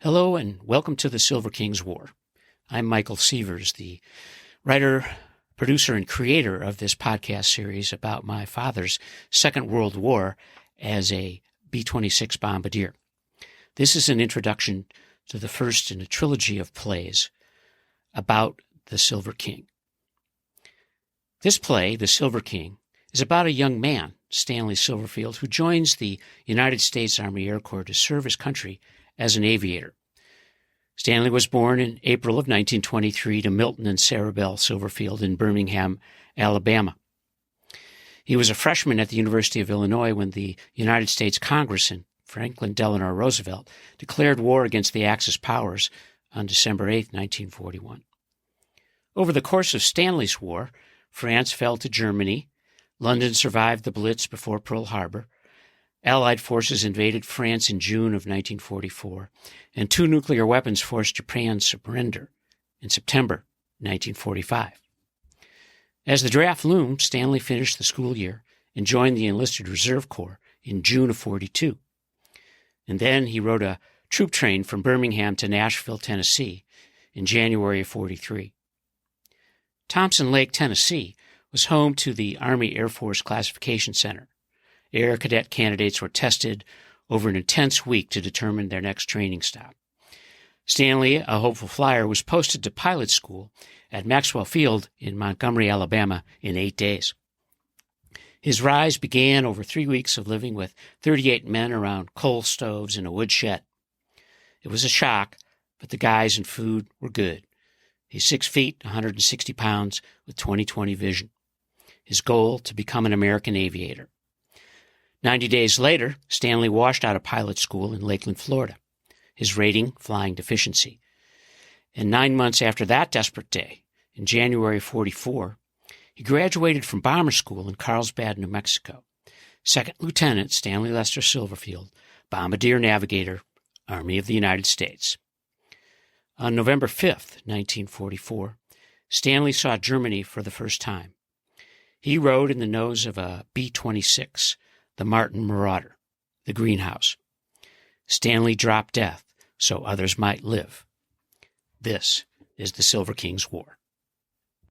Hello and welcome to the Silver King's War. I'm Michael Sievers, the writer, producer, and creator of this podcast series about my father's Second World War as a B-26 bombardier. This is an introduction to the first in a trilogy of plays about the Silver King. This play, The Silver King, is about a young man, Stanley Silverfield, who joins the United States Army Air Corps to serve his country as an aviator. Stanley was born in April of 1923 to Milton and Sarah Bell Silverfield in Birmingham, Alabama. He was a freshman at the University of Illinois when the United States Congress and Franklin Delano Roosevelt declared war against the Axis powers on December 8, 1941. Over the course of Stanley's war, France fell to Germany, London survived the Blitz before Pearl Harbor, Allied forces invaded France in June of 1944, and two nuclear weapons forced Japan's surrender in September 1945. As the draft loomed, Stanley finished the school year and joined the enlisted Reserve Corps in June of 42. And then he rode a troop train from Birmingham to Nashville, Tennessee in January of 43. Thompson Lake, Tennessee was home to the Army Air Force Classification Center. Air cadet candidates were tested over an intense week to determine their next training stop. Stanley, a hopeful flyer, was posted to pilot school at Maxwell Field in Montgomery, Alabama, in 8 days. His rise began over 3 weeks of living with 38 men around coal stoves in a wood shed. It was a shock, but the guys and food were good. He's 6 feet, 160 pounds, with 20/20 vision. His goal, to become an American aviator. 90 days later, Stanley washed out of pilot school in Lakeland, Florida, his rating flying deficiency. And 9 months after that desperate day, in January 44, he graduated from bomber school in Carlsbad, New Mexico. Second Lieutenant Stanley Lester Silverfield, Bombardier Navigator, Army of the United States. On November 5th, 1944, Stanley saw Germany for the first time. He rode in the nose of a B-26, the Martin Marauder, the Greenhouse. Stanley dropped death so others might live. This is the Silver King's War.